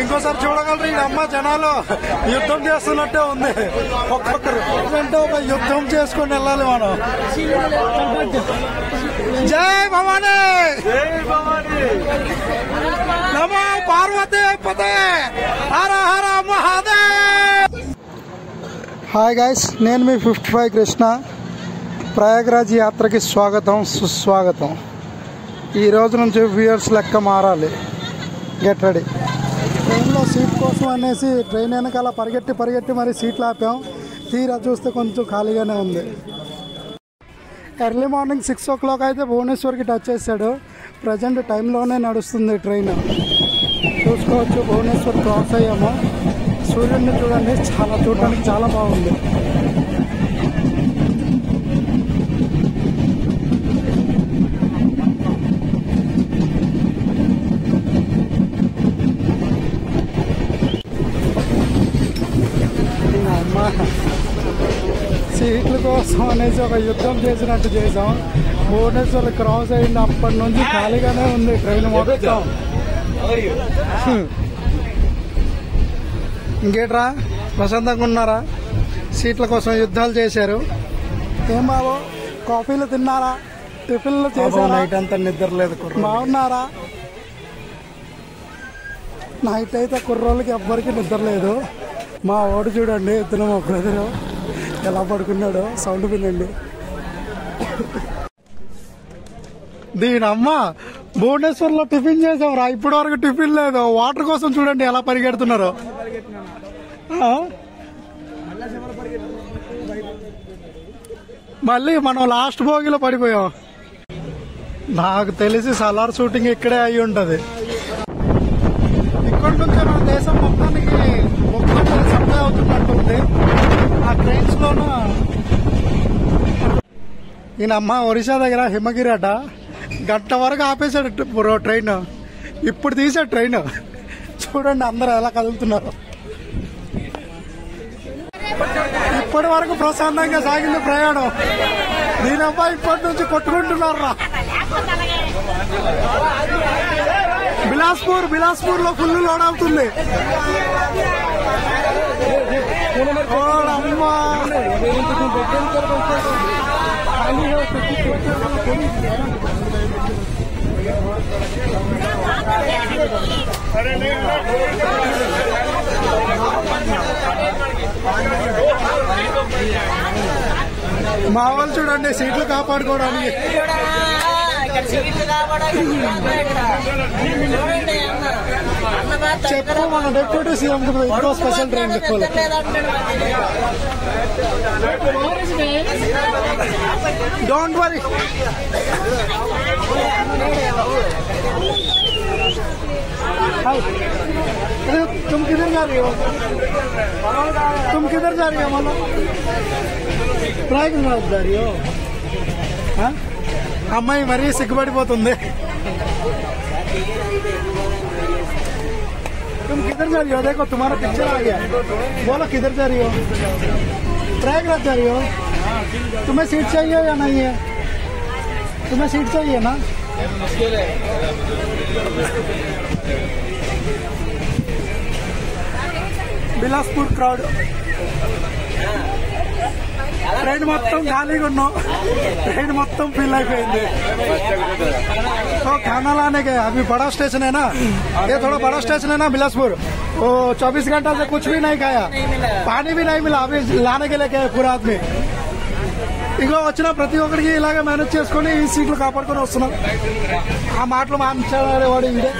ఇంకోసారి చూడగలరు ఈ అమ్మ జనాలు యుద్ధం చేస్తున్నట్టే ఉంది. ఒక్కొక్కరు అంటే ఒక యుద్ధం చేసుకుని వెళ్ళాలి మనం. జై భవానీ, నమో పార్వతీ పతే, హర హర మహాదేవ్. హాయ్ గైస్, నేను మీ 55 కృష్ణ. ప్రయాగ్రాజ్ యాత్రకి స్వాగతం, సుస్వాగతం. ఈ రోజు నుంచి వ్యూయర్స్ లెక్క మారాలి. Get ready. ట్రైన్లో సీట్ కోసం అనేసి ట్రైన్ వెనకాల పరిగెట్టి మరి సీట్లు ఆపాం. తీరా చూస్తే కొంచెం ఖాళీగానే ఉంది. ఎర్లీ మార్నింగ్ 6 o'clock అయితే భువనేశ్వర్కి టచ్ చేశాడు. ప్రజెంట్ టైంలోనే నడుస్తుంది ట్రైన్. చూసుకోవచ్చు, భువనేశ్వర్ క్రాస్ అయ్యాము. సూర్యుడిని చూడండి, చూడడానికి చాలా బాగుంది. సీట్ల కోసం అనేసి ఒక యుద్ధం చేసినట్టు చేసాం. భువనేశ్వర్ క్రాస్ అయింది, అప్పటి నుంచి ఖాళీగానే ఉంది ట్రైన్ మొత్తం. ఇంకేట్రా, ప్రశాంతంగా ఉన్నారా? సీట్ల కోసం యుద్ధాలు చేశారు. ఏం బాబు, కాఫీలు తిన్నారా? టిఫిన్లు చేశారా? నైట్ అంతా నిద్ర లేదు. బాగున్నారా? నైట్ అయితే కుర్రోళ్ళకి ఎవ్వరికి నిద్ర లేదు. మా ఓడు చూడండి, ఇద్దరు మా బ్రదరు ఎలా పడుకున్నాడో, సౌండ్ వినండి. దీనమ్మ, భువనేశ్వర్లో టిఫిన్ చేసాం రా, ఇప్పటి వరకు టిఫిన్ లేదు. వాటర్ కోసం చూడండి ఎలా పరిగెడుతున్నారు. మళ్ళీ మనం లాస్ట్ భోగిలో పడిపోయాం. నాకు తెలిసి సలార్ షూటింగ్ ఇక్కడే అయి ఉంటది. ఇక్కడి నుంచి మన దేశం మొత్తానికి సప్లై అవుతున్నట్టుంది. ఆ ట్రైన్స్ లోన ఈయనమ్మ ఒరిస్సా దగ్గర హిమగిరి అట గంట వరకు ఆపేశాడు ట్రైన్. ఇప్పుడు తీసాడు ట్రైన్. చూడండి అందరూ ఎలా కదులుతున్నారు. ఇప్పటి వరకు ప్రశాంతంగా సాగింది ప్రయాణం. దీనమ్మా ఇప్పటి నుంచి కొట్టుకుంటున్నారా. బిలాస్పూర్ లో ఫుల్ లోడ్ అవుతుంది. మా వాళ్ళు చూడండి సీట్లు కాపాడుకోవడానికి. చెప్పు, మన డిప్యూటీ సీఎం ఇంకో స్పెషల్ ట్రైన్ చెప్పుకోవాలి. Don't worry. हाय, तुम किधर जा रही हो? मानो प्रयागराज जा रही हो? అమ్మాయి మరీ సిగ్గుపడిపోతుంది. तुम किधर जा रही हो? देखो तुम्हारा पिक्चर आ गया. बोलो किधर जा रही हो? प्रयागराज जा रही हो? तुम्हें सीट चाहिए या नहीं है? तुम्हें सीट चाहिए ना? बिलासपुर क्राउड. ट्रेन మొత్తం ఖాళీగా ఉన్నాం. ट्रेन మొత్తం ఫిల్ అయిపోయింది. तो खाना लाने गए. अभी बड़ा स्टेशन है ना, ये थोड़ा बड़ा स्टेशन है ना बिलासपुर. वो 24 घंटा से कुछ भी नहीं खाया, पानी भी नहीं मिला. अभी लाने के लिए गए पूरा आदमी. ఇగో వచ్చిన ప్రతి ఒక్కరికి ఇలాగే మేనేజ్ చేసుకుని ఈ సీట్లు కాపాడుకొని వస్తున్నాం. ఆ మాటలు మాట్లాడేవాడు ఇంటే.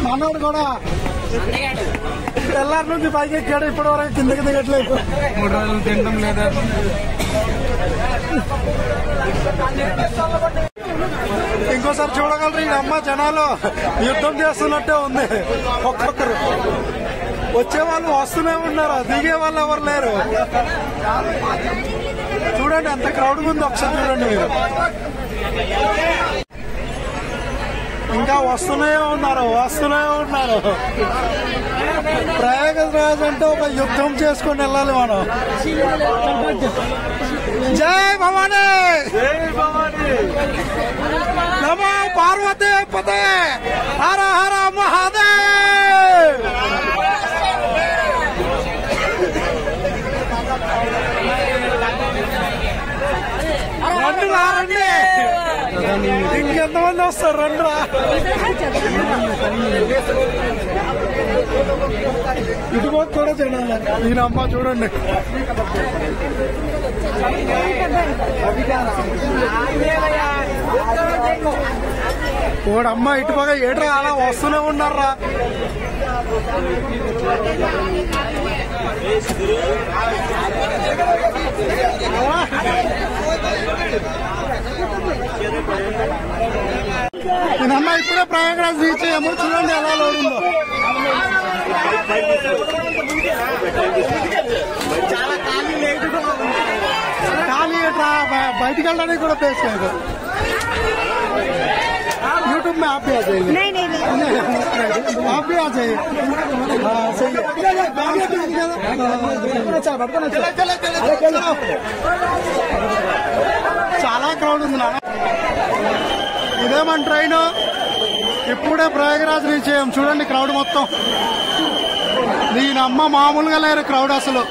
మనోడు కూడా తెల్లారి నుంచి పైకి ఎక్కాడు, ఇప్పటి వరకు కిందకి దిగట్లేదు. 3 రోజులు తినడం లేదా. ఇంకోసారి చూడగలరు ఈ అమ్మ జనాలు యుద్ధం చేస్తున్నట్టే ఉంది. ఒక్కొక్కరు వచ్చే వాళ్ళు వస్తూనే ఉన్నారు, దిగే వాళ్ళు ఎవరు లేరు. చూడండి ఎంత క్రౌడ్ ఉంది, ఒకసారి చూడండి మీరు. ఇంకా వస్తూనే ఉన్నారు. ప్రయాగరాజ్ అంటే ఒక యుద్ధం చేసుకుని వెళ్ళాలి మనం. జై భవానీ, నమో పార్వతీ పతే, హర హర వస్తారు రండ్రా. ఇటుపోతు కూడా చూడాలి. ఈయన అమ్మ చూడండి. ఓడమ్మ ఇటుపక్క ఏట్రా అలా వస్తూనే ఉన్నారా. ఈయనమ్మ ఇప్పుడే ప్రయాగరాజ్ రీచ్ అయ్యాము. చూడండి ఎలా లోడిందో. ఖాళీ బయటికి వెళ్ళడానికి కూడా ప్లేస్ లేదు. यूट्यूब में आप भी आ जाइए. नहीं आप भी आ जाइए. हाँ सही है. చాలా క్రౌడ్ ఉంది నాన్న. ఇదే మన ట్రైన్. ఇప్పుడే ప్రయాగరాజ్ రీచ్ అయ్యాం. చూడండి క్రౌడ్ మొత్తం. దీని అమ్మ మామూలుగా లేరు క్రౌడ్ అసలు.